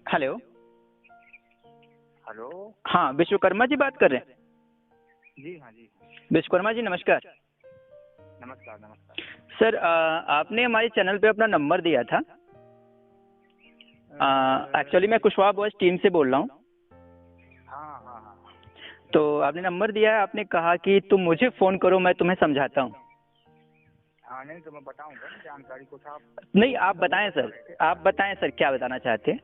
Hello. Hello. हाँ, विश्वकर्मा जी बात कर रहे हैं? जी हाँ जी। विश्वकर्मा जी नमस्कार। नमस्कार नमस्कार। सर आपने हमारे चैनल पे अपना नंबर दिया था। एक्चुअली मैं कुशवाहा बॉयज टीम से बोल रहा हूँ। हाँ हाँ हाँ। तो आपने नंबर दिया है, आपने कहा कि तुम मुझे फ़ोन करो, मैं तुम्हें समझाता हूँ। हाँ नहीं तो मैं बताऊंगा जानकारी कुछ आप। नहीं आप बताएं सर, आप बताएं सर क्या बताना चाहते हैं।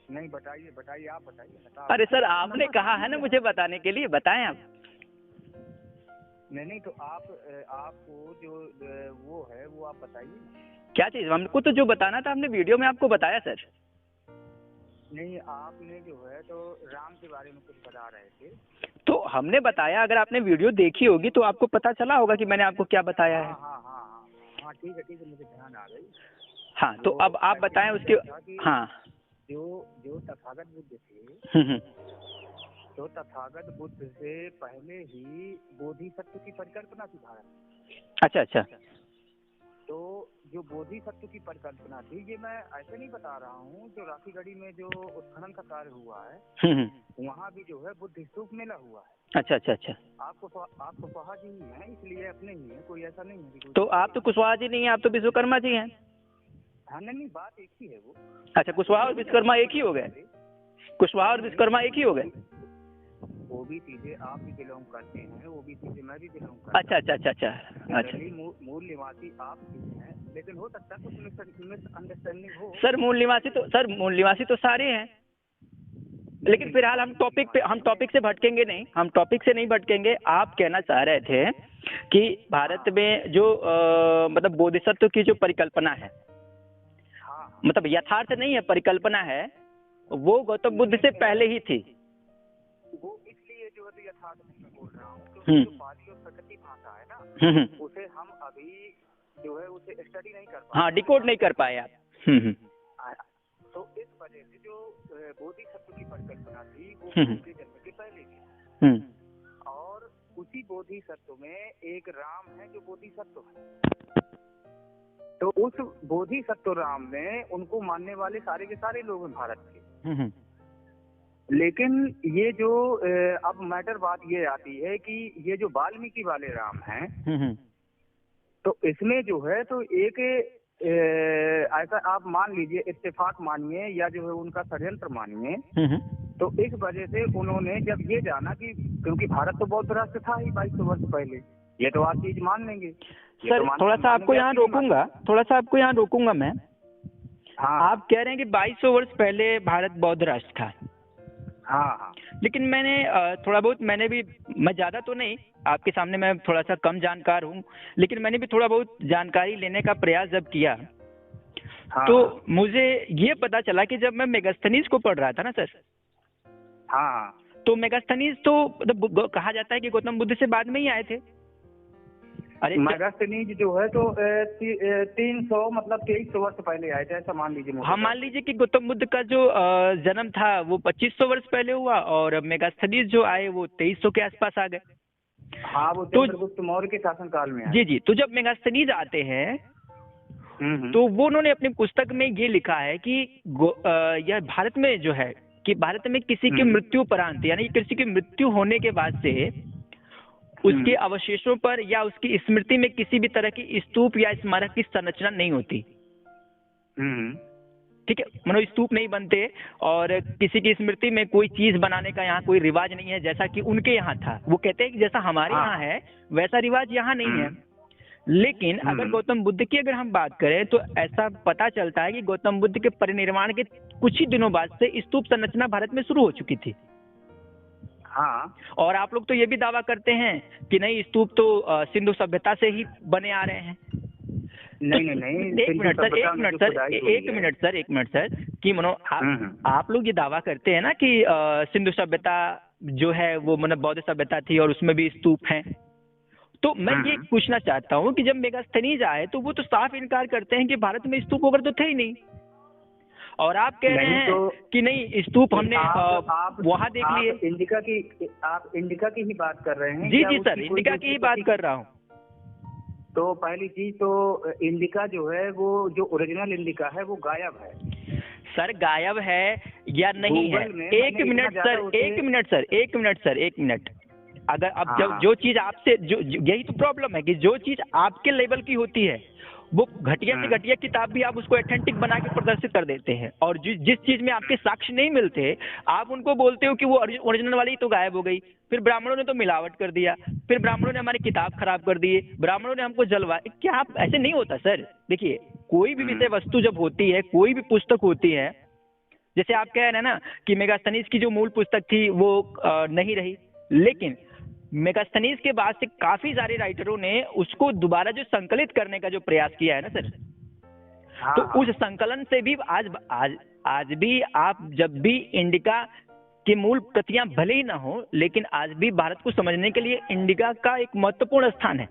नहीं बताइए बताइए, आप बताइए। अरे सर आपने कहा है ना मुझे बताने के लिए, बताएं आप। नहीं तो आपको जो वो है वो आप बताइए। क्या चीज़? हमको तो जो बताना था हमने वीडियो में आपको बताया सर। नहीं आपने जो है तो राम के बारे में कुछ बता रहे थे। तो हमने बताया, अगर आपने वीडियो देखी होगी तो आपको पता चला होगा कि मैंने आपको क्या बताया है। हाँ हाँ हाँ हाँ हाँ ठीक है मुझे ध्यान आ गई। हाँ तो अब आप बताएं उसके। हाँ जो जो तथागत बुद्ध थे, हम्म। तो तथागत बुद्ध से पहले ही बोधिसत्व की परिकल्पना थी भारत। अच्छा अच्छा। तो जो बोधिसत्व की परिकल्पना थी, ये मैं ऐसे नहीं बता रहा हूँ, जो राखीगढ़ी में जो उत्खनन का कार्य हुआ है वहाँ भी जो है बुद्ध स्तूप मिला हुआ है। अच्छा अच्छा अच्छा। आपको कुशवाहा जी ही हैं, इसलिए अपने ही हैं, कोई ऐसा नहीं है कि तो आप तो कुशवाहा जी नहीं हैं, आप तो विश्वकर्मा जी हैं। हाँ नहीं बात एक ही है वो। अच्छा, कुशवाहा और विश्वकर्मा एक ही हो गए? कुशवाहा और विश्वकर्मा एक ही हो गए? वो भी चीजें आप भी बिलोंग करते हैं, वो भी चीजें मैं भी बिलोंग करता अच्छा अच्छा अच्छा अच्छा अच्छा। मूल निवासी आप भी हैं, लेकिन हो सकता है कुछ मिसअंडरस्टैंडिंग हो। सर मूल निवासी तो सारे हैं, लेकिन फिलहाल हम टॉपिक से भटकेंगे नहीं, हम टॉपिक से नहीं भटकेंगे। आप कहना चाह रहे थे कि भारत में जो मतलब बोधिसत्व की जो परिकल्पना है, मतलब यथार्थ नहीं है, परिकल्पना है, वो गौतम बुद्ध से पहले ही थी। वो इसलिए जो है यथार्थ नहीं मैं बोल रहा हूँ, क्योंकि जो पाली और प्रकृति भाषा है ना, उसे हम अभी जो है उसे स्टडी नहीं कर पाए। हाँ, डिकोड नहीं कर पाए आप। तो इस वजह से जो बोधिसत्व की परिकल्पना थी वो उनके जन्म के पहले थी। और उसी बोधिसत्व में एक राम है जो बोधिसत्व है। तो उस बोधिसत्व राम में उनको मानने वाले सारे के सारे लोग हैं भारत के। लेकिन ये जो अब मैटर बात ये आती है कि ये जो वाल्मीकि वाले राम हैं, तो इसमें जो है तो एक ऐसा आप मान लीजिए, इत्तेफाक मानिए या जो है उनका षड्यंत्र मानिए। तो इस वजह से उन्होंने जब ये जाना कि क्योंकि भारत तो बौद्ध राष्ट्र था ही 2200 वर्ष पहले, ये तो आप चीज मान लेंगे। सर थोड़ा सा आपको यहाँ रोकूंगा मैं। हाँ आप कह रहे हैं कि 2200 वर्ष पहले भारत बौद्ध राष्ट्र था। हाँ लेकिन मैंने थोड़ा बहुत, मैं ज़्यादा तो नहीं, आपके सामने मैं थोड़ा सा कम जानकार हूँ, लेकिन मैंने भी थोड़ा बहुत जानकारी लेने का प्रयास जब किया तो मुझे ये पता चला कि जब मैं मेगास्थनीज को पढ़ रहा था ना सर, तो मेगास्थनीज तो मतलब कहा जाता है कि गौतम बुद्ध से बाद में ही आए थे। अरे मेगास्थनीज जो है तो 300 मतलब 2300 वर्ष पहले आए थे, ऐसा मान लीजिए। हाँ, मान लीजिए कि गौतम बुद्ध का जो जन्म था वो 2500 वर्ष पहले हुआ और मेगास्थनीज जो आए वो 2300 के आसपास आ गए। हाँ, वो चंद्रगुप्त मौर्य के शासनकाल में आए। जी। तो जब मेगास्थनीज आते हैं तो वो उन्होंने अपनी पुस्तक में ये लिखा है कि यह भारत में जो है कि भारत में किसी की मृत्यु उपरांत, यानी किसी की मृत्यु होने के बाद से उसके अवशेषों पर या उसकी स्मृति में किसी भी तरह की स्तूप या स्मारक की संरचना नहीं होती। ठीक है, मतलब स्तूप नहीं बनते और किसी की स्मृति में कोई चीज बनाने का यहाँ कोई रिवाज नहीं है, जैसा कि उनके यहाँ था। वो कहते हैं कि जैसा हमारे यहाँ है वैसा रिवाज यहाँ नहीं है। लेकिन अगर गौतम बुद्ध की अगर हम बात करें तो ऐसा पता चलता है कि गौतम बुद्ध के परिनिर्वाण के कुछ ही दिनों बाद से स्तूप संरचना भारत में शुरू हो चुकी थी। और आप लोग तो ये भी दावा करते हैं कि नहीं, स्तूप तो सिंधु सभ्यता से ही बने आ रहे हैं। नहीं एक मिनट सर कि मनो आप लोग ये दावा करते हैं ना कि सिंधु सभ्यता जो है वो मतलब बौद्ध सभ्यता थी और उसमें भी स्तूप हैं। तो मैं ये पूछना चाहता हूँ कि जब मेगास्थनीज आए तो वो तो साफ इनकार करते हैं कि भारत में स्तूप वगैरह तो थे ही नहीं, और आप कह रहे हैं कि नहीं स्तूप हमने वहां देख लिए। आप इंडिका की ही बात कर रहे हैं? जी सर, इंडिका की ही बात कर रहा हूँ। तो पहली चीज तो इंडिका जो है वो जो ओरिजिनल इंडिका है वो गायब है। सर गायब है, या नहीं है। एक मिनट सर, एक मिनट। अगर अब जब जो चीज आपसे जो यही तो प्रॉब्लम है कि जो चीज आपके लेवल की होती है वो घटिया से घटिया किताब भी आप उसको ऑथेंटिक बना के प्रदर्शित कर देते हैं, और जिस चीज में आपके साक्ष्य नहीं मिलते आप उनको बोलते हो कि वो ओरिजिनल वाली तो गायब हो गई, फिर ब्राह्मणों ने तो मिलावट कर दिया, फिर ब्राह्मणों ने हमारी किताब खराब कर दी, ब्राह्मणों ने हमको जलवा। क्या आप ऐसे नहीं होता सर? देखिए, कोई भी विषय वस्तु जब होती है, कोई भी पुस्तक होती है, जैसे आप कह रहे हैं ना कि मेगास्थनीज की जो मूल पुस्तक थी वो नहीं रही, लेकिन मेगास्थनीज के बाद से काफी सारे राइटरों ने उसको दोबारा जो संकलित करने का जो प्रयास किया है ना सर, तो उस संकलन से भी आज भी आप जब भी इंडिका की मूल प्रतियां भले ही ना हो, लेकिन आज भी भारत को समझने के लिए इंडिका का एक महत्वपूर्ण स्थान है।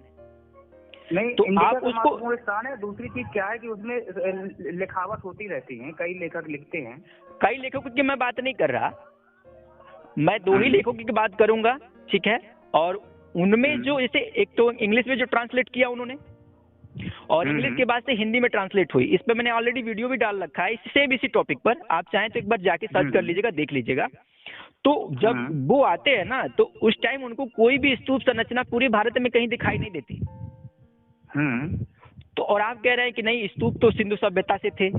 नहीं, तो आप उसको स्थान है। दूसरी चीज क्या है कि उसमें लिखावट होती रहती है, कई लेखक लिखते हैं। कई लेखकों की मैं बात नहीं कर रहा, मैं दो ही लेखकों की बात करूंगा, ठीक है। और उनमें जो जैसे एक तो इंग्लिश में जो ट्रांसलेट किया उन्होंने, और इंग्लिश के बाद से हिंदी में ट्रांसलेट हुई, इस पे मैंने ऑलरेडी वीडियो भी डाल रखा है सेम इसी टॉपिक पर, आप चाहें तो एक बार जाके सर्च कर लीजिएगा, देख लीजिएगा। तो जब वो आते हैं ना, तो उस टाइम उनको कोई भी स्तूप संरचना पूरे भारत में कहीं दिखाई नहीं देती। तो और आप कह रहे हैं कि नहीं, स्तूप तो सिंधु सभ्यता से थे,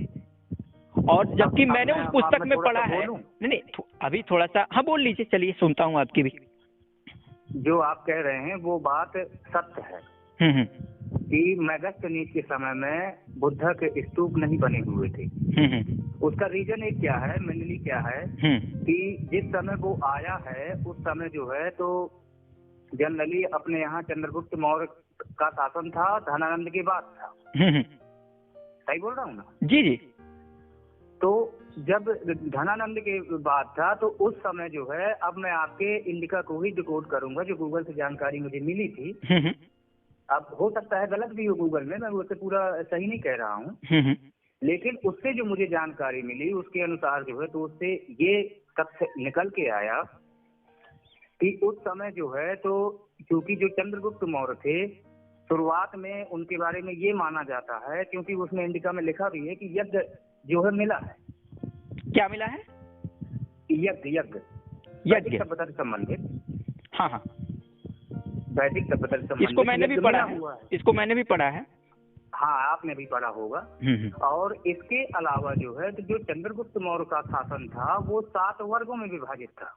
और जबकि मैंने उस पुस्तक में पढ़ा है। नहीं, अभी थोड़ा सा, हाँ बोल लीजिए, चलिए सुनता हूँ आपकी भी। जो आप कह रहे हैं वो बात सत्य है कि मेगास्थनीज के समय में बुद्ध के स्तूप नहीं बने हुए थे। उसका रीजन एक क्या है, मेनली क्या है कि जिस समय वो आया है उस समय जो है तो जनरली अपने यहाँ चंद्रगुप्त मौर्य का शासन था, धनानंद के बाद था। सही बोल रहा हूँ ना? जी जी। तो जब धनानंद के बाद था तो उस समय जो है, अब मैं आपके इंडिका को ही डिकोड करूंगा, जो गूगल से जानकारी मुझे मिली थी। अब हो सकता है गलत भी हो गूगल में, मैं उससे पूरा सही नहीं कह रहा हूँ, लेकिन उससे जो मुझे जानकारी मिली उसके अनुसार जो है, तो उससे ये तथ्य निकल के आया कि उस समय जो है तो क्योंकि जो चंद्रगुप्त मौर्य थे, शुरुआत में उनके बारे में ये माना जाता है, क्योंकि उसमें इंडिका में लिखा भी है कि यज्ञ जो है मिला है। क्या मिला है? यज्ञ सभ्यता से संबंधित। हाँ हाँ, वैदिक सभ्यता से संबंधित। इसको मैंने भी पढ़ा है, इसको मैंने भी पढ़ा है। हाँ, आपने भी पढ़ा होगा। और इसके अलावा जो है तो जो चंद्रगुप्त मौर्य का शासन था वो 7 वर्गों में विभाजित था।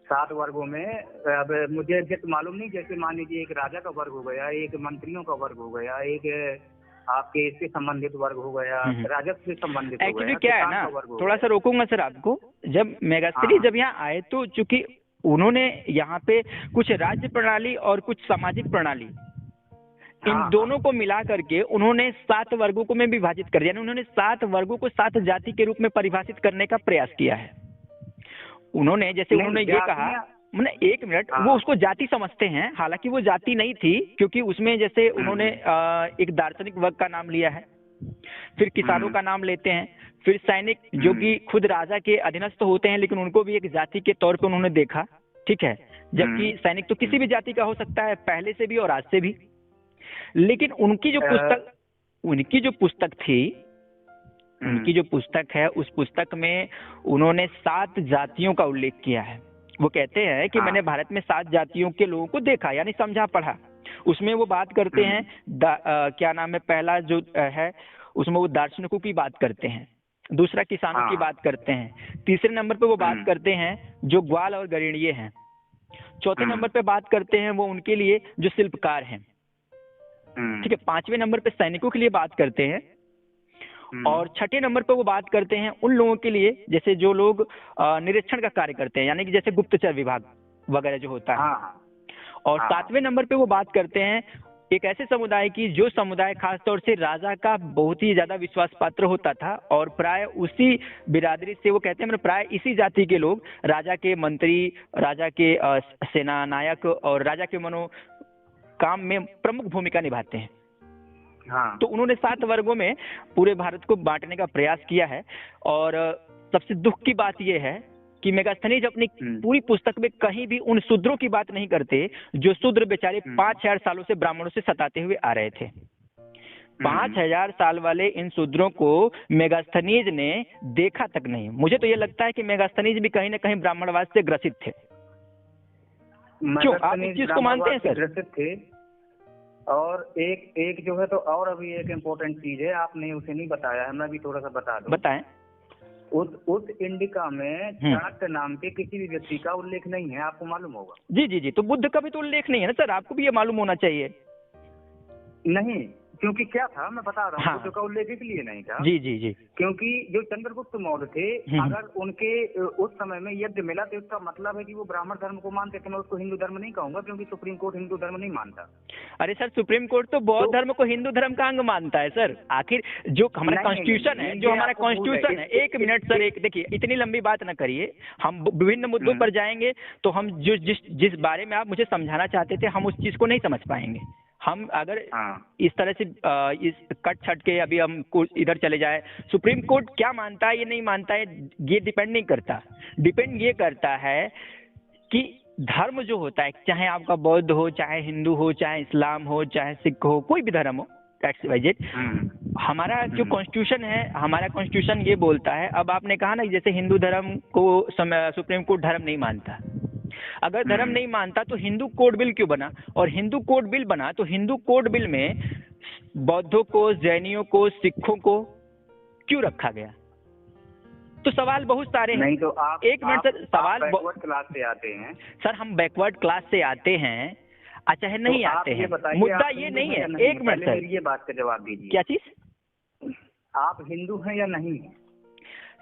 7 वर्गों में, अब मुझे एग्जैक्ट मालूम नहीं, जैसे मान लीजिए एक राजा का वर्ग हो गया, एक मंत्रियों का वर्ग हो गया, एक आपके इससे संबंधित वर्ग हो गया, राजस्व से संबंधित हो गया। एक्चुअली क्या है ना, थोड़ा सा रोकूंगा सर आपको। जब मेगास्थनी जब यहाँ आए तो चूंकि उन्होंने यहाँ पे कुछ राज्य प्रणाली और कुछ सामाजिक प्रणाली, इन दोनों को मिला करके उन्होंने 7 वर्गों को में विभाजित कर दिया। उन्होंने 7 वर्गों को 7 जाति के रूप में परिभाषित करने का प्रयास किया है। उन्होंने जैसे उन्होंने ये कहा, मैंने एक मिनट, वो उसको जाति समझते हैं, हालांकि वो जाति नहीं थी, क्योंकि उसमें जैसे उन्होंने एक दार्शनिक वर्ग का नाम लिया है, फिर किसानों का नाम लेते हैं, फिर सैनिक जो कि खुद राजा के अधीनस्थ होते हैं, लेकिन उनको भी एक जाति के तौर पे उन्होंने देखा, ठीक है। जबकि सैनिक तो किसी भी जाति का हो सकता है, पहले से भी और आज से भी। लेकिन उनकी जो पुस्तक है, उस पुस्तक में उन्होंने 7 जातियों का उल्लेख किया है। वो कहते हैं कि मैंने भारत में 7 जातियों के लोगों को देखा, यानी समझा पढ़ा। उसमें वो बात करते हैं क्या नाम है, पहला जो है उसमें वो दार्शनिकों की बात करते हैं, दूसरा किसानों की बात करते हैं, तीसरे नंबर पे वो बात करते हैं जो ग्वाल और गरीणीय हैं, चौथे नंबर पे बात करते हैं वो उनके लिए जो शिल्पकार हैं, ठीक है, 5वें नंबर पे सैनिकों के लिए बात करते हैं, और 6ठे नंबर पे वो बात करते हैं उन लोगों के लिए जैसे जो लोग निरीक्षण का कार्य करते हैं, यानी कि जैसे गुप्तचर विभाग वगैरह जो होता है। और 7वें नंबर पे वो बात करते हैं एक ऐसे समुदाय की जो समुदाय खासतौर से राजा का बहुत ही ज्यादा विश्वास पात्र होता था, और प्राय उसी बिरादरी से, वो कहते हैं प्राय इसी जाति के लोग राजा के मंत्री, राजा के सेना नायक और राजा के काम में प्रमुख भूमिका निभाते हैं। तो उन्होंने 7 वर्गों में पूरे भारत को बांटने का प्रयास किया है। और सबसे दुख की बात यह है कि मेगास्थनीज अपनी पूरी पुस्तक में कहीं भी उन शूद्रों की बात नहीं करते जो शूद्र बेचारे 5000 सालों से ब्राह्मणों से सताते हुए आ रहे थे। 5000 साल वाले इन शूद्रों को मेगास्थनीज ने देखा तक नहीं। मुझे तो ये लगता है कि मेगास्थनीज भी कहीं ना कहीं ब्राह्मणवाद से ग्रसित थे। क्यों आप इस चीज को मानते हैं सर? ग्रसित थे। और एक जो है तो और अभी एक इम्पोर्टेंट चीज है, आपने उसे नहीं बताया है, मैं भी थोड़ा सा बता दूं। बताएं। उस इंडिका में चाणक्य नाम के किसी भी व्यक्ति का उल्लेख नहीं है, आपको मालूम होगा। जी जी जी, तो बुद्ध का भी तो उल्लेख नहीं है ना सर, आपको भी ये मालूम होना चाहिए। नहीं, क्योंकि क्या था मैं बता रहा हूँ। हाँ। बुद्ध का उल्लेख इसलिए नहीं था जी जी जी, क्योंकि जो चंद्रगुप्त मौर्य थे, अगर उनके उस समय में यज्ञ मिला तो इसका मतलब है कि वो ब्राह्मण धर्म को मानते थे। मैं उसको हिंदू धर्म नहीं कहूंगा क्योंकि सुप्रीम कोर्ट हिंदू धर्म नहीं मानता। अरे सर, सुप्रीम कोर्ट तो बौद्ध धर्म को हिंदू धर्म का अंग मानता है सर। आखिर जो हमारा कॉन्स्टिट्यूशन है, जो हमारा कॉन्स्टिट्यूशन है, एक मिनट सर, एक देखिए, इतनी लंबी बात ना करिए, हम विभिन्न मुद्दों पर जाएंगे तो हम जिस बारे में आप मुझे समझाना चाहते थे हम उस चीज को नहीं समझ पाएंगे। हम अगर इस तरह से इस कट छट के अभी हम इधर चले जाए, सुप्रीम कोर्ट क्या मानता है ये नहीं मानता है, ये डिपेंड नहीं करता। डिपेंड ये करता है कि धर्म जो होता है, चाहे आपका बौद्ध हो, चाहे हिंदू हो, चाहे इस्लाम हो, चाहे सिख हो, कोई भी धर्म हो, दैट्स वाइज हमारा जो कॉन्स्टिट्यूशन है, हमारा कॉन्स्टिट्यूशन ये बोलता है। अब आपने कहा ना जैसे हिंदू धर्म को सुप्रीम कोर्ट धर्म नहीं मानता। अगर धर्म नहीं मानता तो हिंदू कोड बिल क्यों बना? और हिंदू कोड बिल बना तो हिंदू कोड बिल में बौद्धों को, जैनियों को, सिखों को क्यों रखा गया? तो सवाल बहुत सारे हैं। नहीं तो आप एक मिनट सर, सवाल बैकवर्ड क्लास से आते हैं सर, हम बैकवर्ड क्लास से आते हैं, अच्छा है नहीं तो आते हैं, मुद्दा ये नहीं है। एक मिनट सर, ये बात का जवाब दीजिए। क्या चीज? आप हिंदू हैं या नहीं?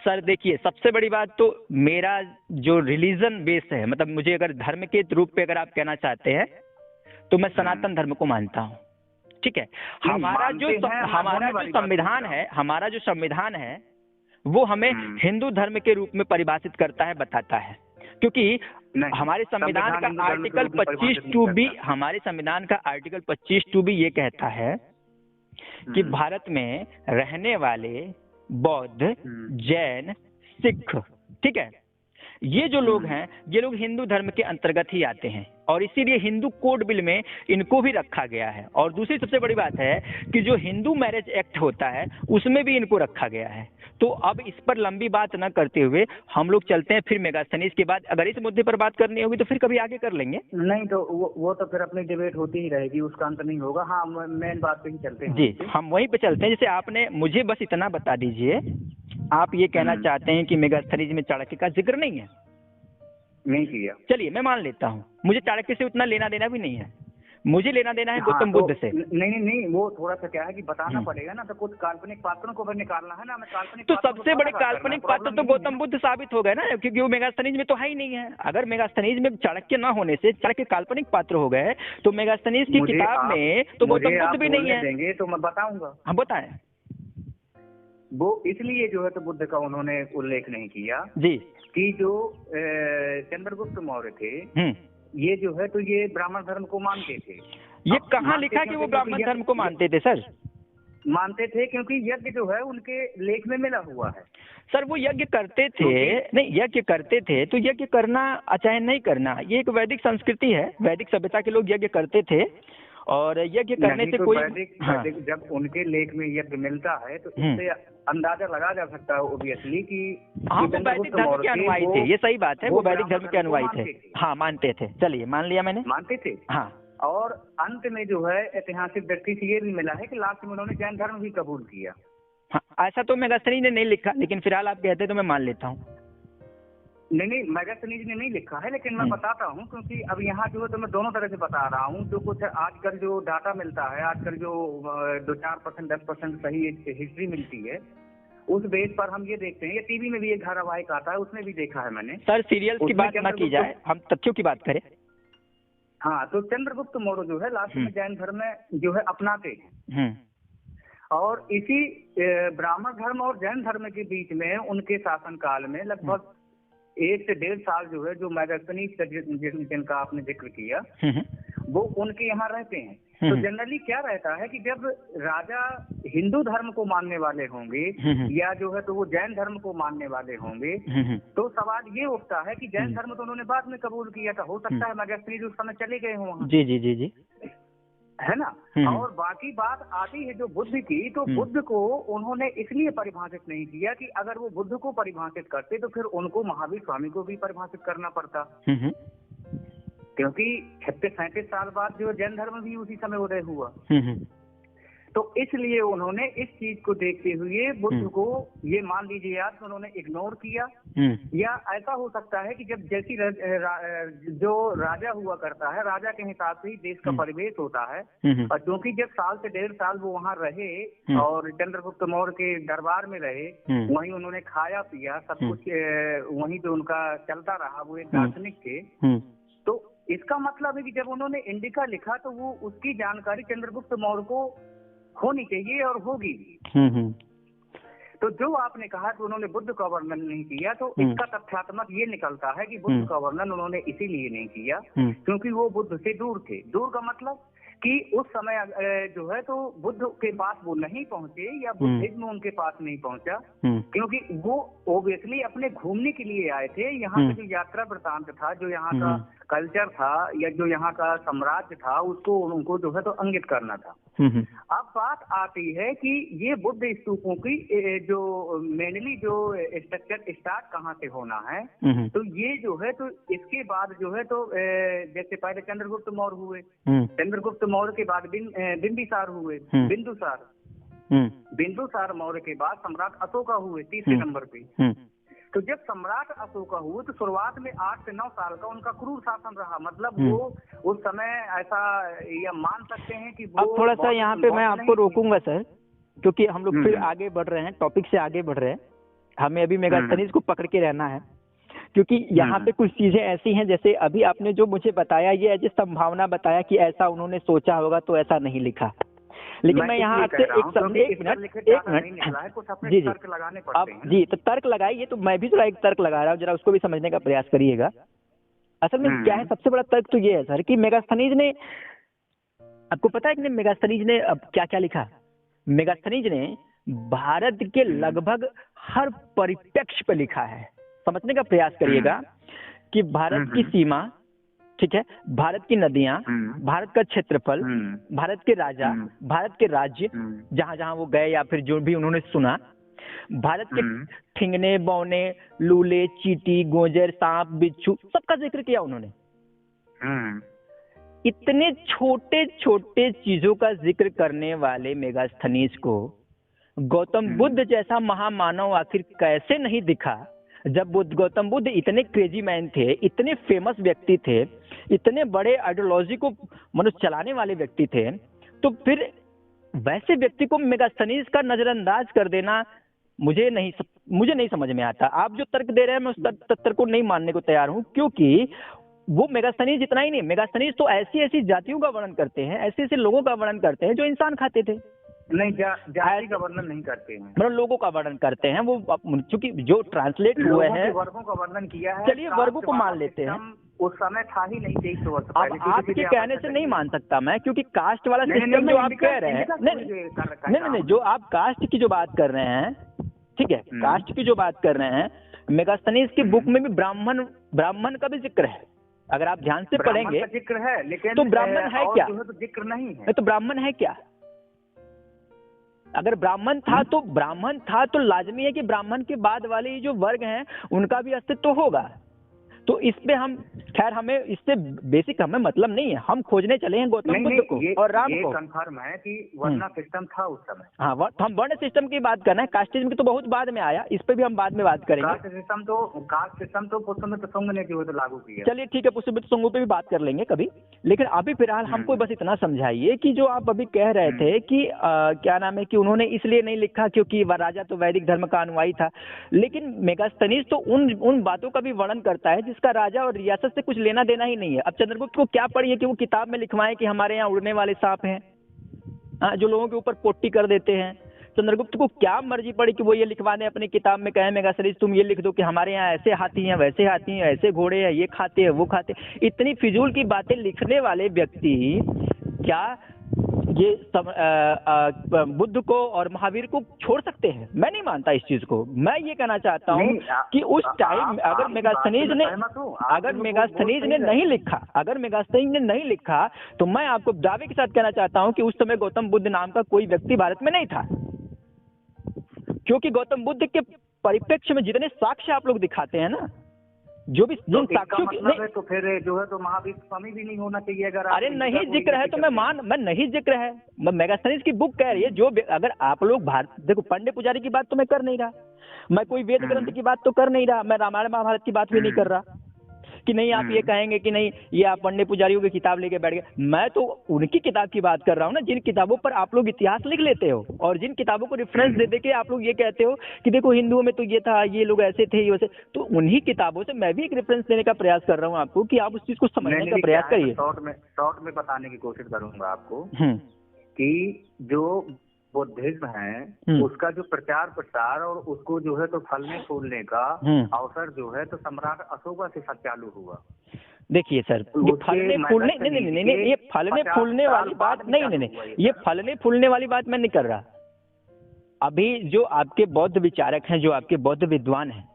सर देखिए, सबसे बड़ी बात तो मेरा जो रिलीजन बेस है, मतलब मुझे अगर धर्म के रूप पे अगर आप कहना चाहते हैं तो मैं सनातन धर्म को मानता हूँ। ठीक है, हमारा जो संविधान है वो हमें हिंदू धर्म के रूप में परिभाषित करता है, बताता है। क्योंकि हमारे संविधान का आर्टिकल 25(2) भी, हमारे संविधान का आर्टिकल 25(2) भी ये कहता है कि भारत में रहने वाले बौद्ध, जैन, सिख, ठीक है, ये जो लोग हैं ये लोग हिंदू धर्म के अंतर्गत ही आते हैं और इसीलिए हिंदू कोड बिल में इनको भी रखा गया है। और दूसरी सबसे बड़ी बात है कि जो हिंदू मैरिज एक्ट होता है उसमें भी इनको रखा गया है। तो अब इस पर लंबी बात न करते हुए हम लोग चलते हैं फिर मेगास्थनीज के बाद। अगर इस मुद्दे पर बात करनी होगी तो फिर कभी आगे कर लेंगे। नहीं तो वो तो फिर अपनी डिबेट होती ही रहेगी, उसका अंत नहीं होगा। हाँ, मेन बात पे ही चलते हैं। जी, हम वहीं पे चलते हैं। जैसे आपने मुझे बस इतना बता दीजिए, आप ये कहना चाहते हैं कि मेगास्थनीज में चाणक्य का जिक्र नहीं है? नहीं किया। चलिए मैं मान लेता हूँ, मुझे चाणक्य से उतना लेना देना भी नहीं है, मुझे लेना देना है गौतम बुद्ध से। नहीं, वो थोड़ा सा क्या है कि बताना पड़ेगा ना, तो कुछ काल्पनिक पात्रों को भी निकालना है ना। मैं काल्पनिक तो सबसे बड़े काल्पनिक पात्र तो गौतम बुद्ध साबित हो गए ना, क्योंकि वो मेगास्थनीज में तो है ही नहीं है। अगर मेगास्थनीज में चाणक्य ना होने से चाणक्य काल्पनिक पात्र हो गए तो मेगास्थनीज की किताब में तो गौतम बुद्ध भी नहीं है। देंगे तो मैं बताऊंगा। हाँ बताएं। वो इसलिए जो है तो बुद्ध का उन्होंने उल्लेख नहीं किया जी, कि जो चंद्रगुप्त मौर्य थे ये जो है तो ये ब्राह्मण धर्म को मानते थे। ये कहाँ लिखा कि वो ब्राह्मण धर्म को मानते थे सर? मानते थे क्योंकि यज्ञ जो है उनके लेख में मिला हुआ है। सर वो यज्ञ करते थे, नहीं यज्ञ करते थे तो यज्ञ करना चाहे नहीं करना ये एक वैदिक संस्कृति है, वैदिक सभ्यता के लोग यज्ञ करते थे और यज्ञ करने से कोई वैदिक जब उनके लेख में यज्ञ मिलता है तो इससे अंदाजा लगा जा सकता है ओबियसली कि हाँ वो वैदिक धर्म के अनुयायी थे। ये सही बात है, वो वैदिक धर्म के अनुयायी थे। हाँ मानते थे, चलिए मान लिया मैंने, मानते थे। हाँ, और अंत में जो है ऐतिहासिक व्यक्ति से ये भी मिला है कि लास्ट में उन्होंने जैन धर्म भी कबूल किया। हाँ, ऐसा तो मेगास्थनीज ने नहीं लिखा, लेकिन फिलहाल आप कहते हैं तो मैं मान लेता हूँ। नहीं, मेगास्थनीज ने नहीं लिखा है, लेकिन मैं बताता हूँ क्योंकि अब यहाँ जो है तो मैं दोनों तरह से बता रहा हूँ। जो कुछ आजकल जो डाटा मिलता है, आजकल जो 2-4%, 10% सही हिस्ट्री मिलती है, उस बेस पर हम ये देखते हैं। ये टीवी में भी एक धारावाहिक आता है, उसमें भी देखा है मैंने। सर सीरियल की बात ना की जाए, हम तथ्यों की बात करें। हाँ, तो चंद्रगुप्त मौर्य जो है लास्ट में जैन धर्म में जो है अपनाते हैं और इसी ब्राह्मण धर्म और जैन धर्म के बीच में उनके शासन काल में लगभग 1 से 1.5 साल जो है जो मेगास्थनीज जिनका आपने जिक्र किया वो उनके यहाँ रहते हैं। तो जनरली क्या रहता है कि जब राजा हिंदू धर्म को मानने वाले होंगे या जो है तो वो जैन धर्म को मानने वाले होंगे तो सवाल ये उठता है कि जैन धर्म तो उन्होंने बाद में कबूल किया था, हो सकता है मेगास्थनीज उस समय चले गए हों। जी जी जी जी, है ना। और बाकी बात आती है जो बुद्ध की, तो बुद्ध को उन्होंने इसलिए परिभाषित नहीं किया कि अगर वो बुद्ध को परिभाषित करते तो फिर उनको महावीर स्वामी को भी परिभाषित करना पड़ता, क्योंकि 36-37 साल बाद जो जैन धर्म भी उसी समय उदय हुआ। तो इसलिए उन्होंने इस चीज को देखते हुए बुद्ध को ये मान लीजिए आप, उन्होंने इग्नोर किया। या ऐसा हो सकता है कि जब जैसी जो राजा हुआ करता है, राजा के हिसाब से ही देश का परिवेश होता है। और क्योंकि जब साल से 1.5 साल वो वहाँ रहे और चंद्रगुप्त मौर्य के दरबार में रहे, वहीं उन्होंने खाया पिया, सब कुछ वहीं पे उनका चलता रहा, वो एक दार्शनिक थे। तो इसका मतलब है कि जब उन्होंने इंडिका लिखा तो वो उसकी जानकारी चंद्रगुप्त मौर्य को होनी चाहिए और होगी। तो जो आपने कहा कि उन्होंने बुद्ध का वर्णन नहीं किया, तो इसका तथ्यात्मक ये निकलता है कि बुद्ध का वर्णन उन्होंने इसीलिए नहीं किया क्योंकि वो बुद्ध से दूर थे। दूर का मतलब कि उस समय जो है तो बुद्ध के पास वो नहीं पहुंचे या बुद्धिज्म उनके पास नहीं पहुंचा, क्योंकि वो ओबियसली अपने घूमने के लिए आए थे। यहाँ पे जो यात्रा वृतांत था, जो यहाँ का कल्चर था या जो यहाँ का साम्राज्य था, उसको उनको जो है तो अंकित करना था। अब बात आती है कि ये बुद्ध स्तूपों की जो मेनली जो स्ट्रक्चर स्टार्ट कहाँ से होना है, तो ये जो है तो इसके बाद जो है तो जैसे पहले चंद्रगुप्त मौर्य हुए, चंद्रगुप्त मौर्य के बाद बिंबिसार हुए, बिंदुसार मौर्य के बाद सम्राट अशोका हुए तीसरे नंबर पे। तो जब सम्राट अशोका हुए तो शुरुआत में 8 से 9 साल का उनका क्रूर शासन रहा। मतलब वो उस समय ऐसा या मान सकते हैं कि वो अब थोड़ा सा यहाँ पे मैं आपको रोकूंगा सर, क्योंकि हम लोग फिर आगे बढ़ रहे हैं, टॉपिक से आगे बढ़ रहे हैं। हमें अभी मेगास्थनीज को पकड़ के रहना है, क्योंकि यहाँ पे कुछ चीजें ऐसी हैं, जैसे अभी आपने जो मुझे बताया, ये ऐसी संभावना बताया कि ऐसा उन्होंने सोचा होगा तो ऐसा नहीं लिखा। लेकिन मैं यहाँ आपसे एक मिनट जी आप जी तो तर्क लगाइए, तो मैं भी थोड़ा एक तर्क लगा रहा हूँ, जरा उसको भी समझने का प्रयास करिएगा। असल में क्या है, सबसे बड़ा तर्क तो ये है सर कि मेगास्थनीज ने, आपको पता है कि मेगास्थनीज ने अब क्या क्या लिखा। मेगास्थनीज ने भारत के लगभग हर परिप्रेक्ष्य पर लिखा है। समझने का प्रयास करिएगा कि भारत की सीमा, ठीक है, भारत की नदियां, भारत का क्षेत्रफल, भारत के राजा, भारत के राज्य जहां जहां वो गए या फिर जो भी उन्होंने सुना, भारत के ठिंगने, बौने, लूले, चींटी, गोजर, सांप, बिच्छू, सबका जिक्र किया उन्होंने। इतने छोटे छोटे चीजों का जिक्र करने वाले मेगास्थनीज को गौतम बुद्ध जैसा महामानव आखिर कैसे नहीं दिखा? जब गौतम बुद्ध इतने क्रेजी मैन थे, इतने फेमस व्यक्ति थे, इतने बड़े आइडियोलॉजी को मनुष्य चलाने वाले व्यक्ति थे, तो फिर वैसे व्यक्ति को मेगास्थनीज का नजरअंदाज कर देना मुझे नहीं समझ में आता। आप जो तर्क दे रहे हैं मैं उस तर्क को नहीं मानने को तैयार हूं, क्योंकि वो मेगास्थनीज इतना ही नहीं, मेगास्थनीज तो ऐसी ऐसी जातियों का वर्णन करते हैं, ऐसे ऐसे लोगों का वर्णन करते हैं जो इंसान खाते थे। नहीं, जाति का वर्णन नहीं करते हैं, मतलब लोगों का वर्णन करते हैं। वो चूंकि जो ट्रांसलेट हुए हैं, वर्गों का वर्णन किया है। चलिए वर्गों को मान लेते हैं, उस समय था ही नहीं 2300 वर्ष पहले। अब आपके कहने से नहीं मान सकता मैं, क्योंकि कास्ट वाला सिस्टम जो आप कह रहे हैं, नहीं, जो आप कास्ट की जो बात कर रहे हैं, ठीक है, कास्ट की जो बात कर रहे हैं, मेगास्थनीज की बुक में भी ब्राह्मण का भी जिक्र है। अगर आप ध्यान से पढ़ेंगे जिक्र है, लेकिन तो ब्राह्मण है क्या? तो जिक्र नहीं है। तो ब्राह्मण है क्या? अगर ब्राह्मण था तो लाजमी है कि ब्राह्मण के बाद वाले जो वर्ग हैं उनका भी अस्तित्व होगा। तो इस पे हम, खैर हमें इससे बेसिक हमें मतलब नहीं है, हम खोजने चले हैं गौतम बुद्ध को और राम को। ये कंफर्म है कि वर्ण सिस्टम था उस समय। हाँ, हम वर्ण सिस्टम की बात कर रहे हैं, कास्टिज्म की तो बहुत बाद में आया, इस पे भी हम बाद में बात करेंगे। कास्ट सिस्टम तो पुष्यमित्र शुंग ने जो है तो लागू किया। चलिए ठीक है, पुष्यमित्र शुंग पे भी बात कर लेंगे कभी, लेकिन अभी फिलहाल हमको बस इतना समझाइए कि जो आप अभी कह रहे थे कि क्या नाम है कि उन्होंने इसलिए नहीं लिखा क्योंकि वह राजा तो वैदिक धर्म का अनुयायी था, लेकिन मेगास्थनीज तो उन बातों का भी वर्णन करता है जिसका राजा और रियासत से कुछ लेना देना ही नहीं है। अब चंद्रगुप्त को क्या पड़ी है कि वो किताब में लिखवाएं कि हमारे यहाँ उड़ने वाले सांप हैं, जो लोगों के ऊपर पोट्टी कर देते हैं। चंद्रगुप्त को क्या मर्जी पड़ी कि वो ये लिखवा दें अपनी किताब में, कहें मेगास्थनीज तुम ये लिख दो कि हमारे यहाँ ऐसे हाथी हैं, वैसे हाथी हैं, ऐसे घोड़े हैं, ये खाते हैं, वो खाते। इतनी फिजूल की बातें लिखने वाले व्यक्ति क्या ये बुद्ध को और महावीर को छोड़ सकते हैं? मैं नहीं मानता इस चीज को। मैं ये कहना चाहता हूँ कि उस टाइम अगर मेगास्थनीज ने नहीं लिखा, तो मैं आपको दावे के साथ कहना चाहता हूँ कि उस समय गौतम बुद्ध नाम का कोई व्यक्ति भारत में नहीं था, क्योंकि गौतम बुद्ध के परिप्रेक्ष्य में जितने साक्ष्य आप लोग दिखाते हैं ना, जो भी जिन साक्ष्यों की नहीं, तो फिर जो है तो महावीर स्वामी भी नहीं होना चाहिए। अगर अरे नहीं जिक्र है तो मैं नहीं जिक्र है, मेगास्थनीज की बुक कह रही है। जो अगर आप लोग देखो, पंडित पुजारी की बात तो मैं कर नहीं रहा, मैं कोई वेद ग्रंथ की बात तो कर नहीं रहा, मैं रामायण महाभारत की बात भी नहीं कर रहा कि नहीं आप ये कहेंगे कि नहीं ये आप पंडित पुजारियों की किताब लेके बैठ गए। मैं तो उनकी किताब की बात कर रहा हूँ ना, जिन किताबों पर आप लोग इतिहास लिख लेते हो और जिन किताबों को रेफरेंस दे के आप लोग ये कहते हो कि देखो हिंदुओं में तो ये था, ये लोग ऐसे थे, ये वैसे। तो उन्हीं किताबों से मैं भी एक रेफरेंस देने का प्रयास कर रहा हूँ आपको, कि आप उस चीज को समझने का प्रयास करिए। शॉर्ट में बताने की कोशिश करूंगा आपको कि जो बुद्धिज्म है उसका जो प्रचार प्रसार और उसको जो है तो फलने फूलने का अवसर जो है तो सम्राट अशोका से चालू हुआ। देखिए सर, ये फलने फूलने नहीं, ये फलने फूलने वाली बात नहीं, ये फलने फूलने वाली बात मैं नहीं कर रहा। अभी जो आपके बौद्ध विचारक हैं, जो आपके बौद्ध विद्वान हैं,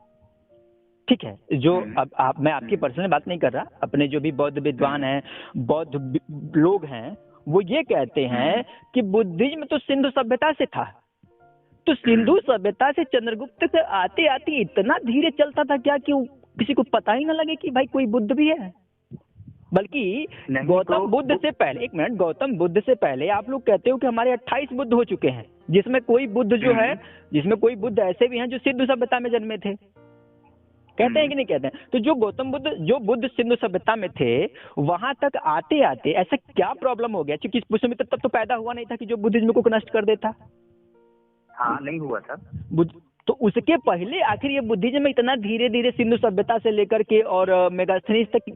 ठीक है, जो अब मैं आपकी पर्सनल बात नहीं कर रहा, अपने जो भी बौद्ध विद्वान हैं, बौद्ध लोग हैं, वो ये कहते हैं कि बुद्धिज्म तो सिंधु सभ्यता से था। तो सिंधु सभ्यता से चंद्रगुप्त से आते आते इतना धीरे चलता था क्या कि किसी को पता ही ना लगे कि भाई कोई बुद्ध भी है। बल्कि गौतम बुद्ध से पहले, एक मिनट, गौतम बुद्ध से पहले आप लोग कहते हो कि हमारे 28 बुद्ध हो चुके हैं, जिसमें कोई बुद्ध जो है, जिसमें कोई बुद्ध ऐसे भी हैं जो सिंधु सभ्यता में जन्मे थे। कहते हैं कि नहीं कहते हैं? तो जो बुद्ध सिंधु सभ्यता में थे, वहां तक आते आते ऐसा क्या प्रॉब्लम हो गया? क्योंकि पुष्यमित्र तब तो पैदा हुआ नहीं था कि जो बुद्धिज्म को नष्ट कर देता। हाँ, नहीं हुआ था। तो उसके पहले आखिर ये बुद्धिज्म इतना धीरे धीरे सिंधु सभ्यता से लेकर के और मेगास्थनीज तक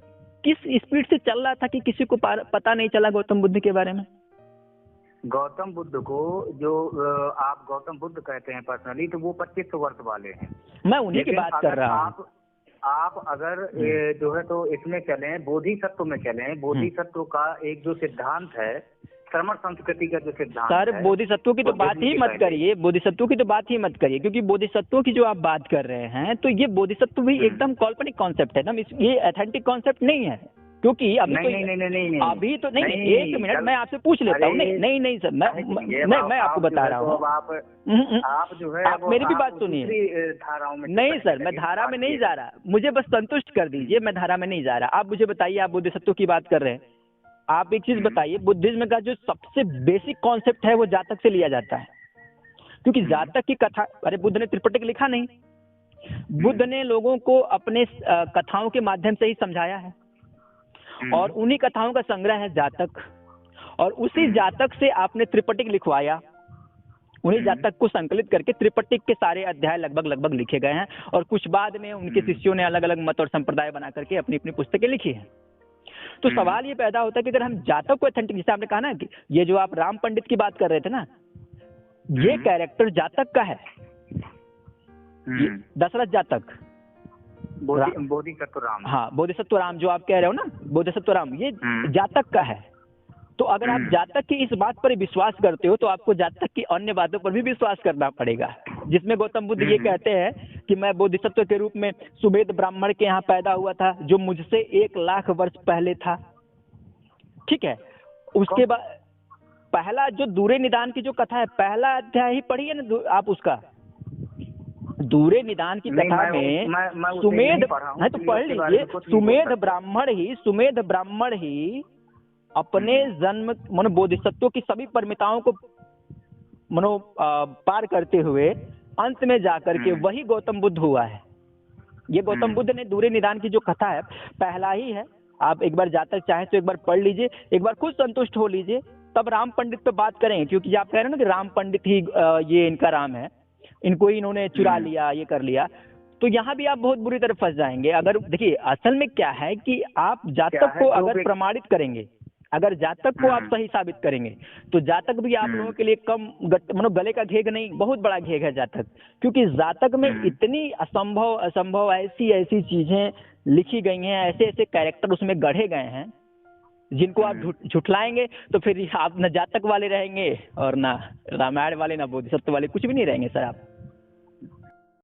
किस स्पीड से चल रहा था कि किसी को पता नहीं चला गौतम बुद्ध के बारे में? गौतम बुद्ध को जो आप गौतम बुद्ध कहते हैं पर्सनली, तो वो 25 वर्ष वाले हैं। मैं उन्हीं की बात कर रहा हूँ। आप अगर जो है तो इसमें चलें, बोधिसत्व में चलें, बोधिसत्व का एक जो सिद्धांत है, श्रमण संस्कृति का जो सिद्धांत है, सर बोधिसत्वों की तो बात ही मत करिए, बोधिसत्वों की तो बात ही मत करिए, क्योंकि बोधिसत्वों की जो आप बात कर रहे हैं, तो ये बोधिसत्व भी एकदम काल्पनिक कॉन्सेप्ट है ना, ये ऑथेंटिक कॉन्सेप्ट नहीं है। क्योंकि अभी नहीं, तो नहीं, अभी तो नहीं, एक मिनट मैं आपसे पूछ लेता हूँ। नहीं सर, मैं आपको बता रहा हूँ। आप जो है आप मेरी भी बात सुनिए। धाराओं में नहीं सर, मैं धारा में नहीं जा रहा, मुझे बस संतुष्ट कर दीजिए, मैं धारा में नहीं जा रहा। आप मुझे बताइए, आप बोधिसत्व की बात कर रहे हैं, आप एक चीज बताइए, बुद्धिज्म का जो सबसे बेसिक कॉन्सेप्ट है वो जातक से लिया जाता है, क्योंकि जातक की कथा, अरे बुद्ध ने त्रिपिटक लिखा नहीं, बुद्ध ने लोगों को अपने कथाओं के माध्यम से ही समझाया है, और उन्हीं कथाओं का संग्रह है जातक, और उसी जातक से आपने त्रिपिटक लिखवाया। उन्हीं जातक को संकलित करके त्रिपिटक के सारे अध्याय लगभग लिखे गए हैं, और कुछ बाद में उनके शिष्यों ने अलग अलग मत और संप्रदाय बना करके अपनी अपनी पुस्तकें लिखी हैं। तो सवाल ये पैदा होता है कि अगर हम जातक को ऑथेंटिक, जैसे आपने कहा ना कि ये जो आप राम पंडित की बात कर रहे थे ना, ये कैरेक्टर जातक का है, दशरथ जातक, बोधिसत्व राम, हाँ बोधिसत्व राम जो आप कह रहे हो ना, बोधिसत्व राम, ये जातक का है। तो अगर आप जातक की इस बात पर विश्वास करते हो, तो आपको जातक की अन्य बातों पर भी विश्वास करना पड़ेगा, जिसमें गौतम बुद्ध ये कहते हैं कि मैं बोधिसत्व के रूप में सुमेध ब्राह्मण के यहाँ पैदा हुआ था, जो मुझसे 1 लाख वर्ष पहले था। ठीक है, उसके बाद पहला जो दूरे निदान की जो कथा है, पहला अध्याय ही पढ़िए ना आप उसका। दूरे निदान की कथा में सुमेध, तो पढ़ लीजिए, सुमेध ब्राह्मण ही अपने जन्म मनो बोधिसत्वों की सभी परमिताओं को मनो पार करते हुए अंत में जाकर के वही गौतम बुद्ध हुआ है। ये गौतम बुद्ध ने दूरे निदान की जो कथा है, पहला ही है। आप एक बार जातक चाहे तो एक बार पढ़ लीजिए, एक बार खुद संतुष्ट हो लीजिए, तब राम पंडित पे बात करेंगे। क्योंकि आप कह रहे हैं ना कि राम पंडित ही ये इनका राम है, इनको इन्होंने चुरा लिया, ये कर लिया, तो यहाँ भी आप बहुत बुरी तरह फंस जाएंगे। अगर देखिए असल में क्या है कि आप जातक को अगर प्रमाणित करेंगे, अगर जातक को आप सही साबित करेंगे, तो जातक भी आप लोगों के लिए कम मतलब गले का घेग नहीं, बहुत बड़ा घेग है जातक। क्योंकि जातक में इतनी असंभव ऐसी चीजें लिखी गई हैं, ऐसे कैरेक्टर उसमें गढ़े गए हैं जिनको आप झुठलाएंगे तो फिर आप न जातक वाले रहेंगे और ना रामायण वाले ना बोधिसत्व वाले, कुछ भी नहीं रहेंगे सर आप।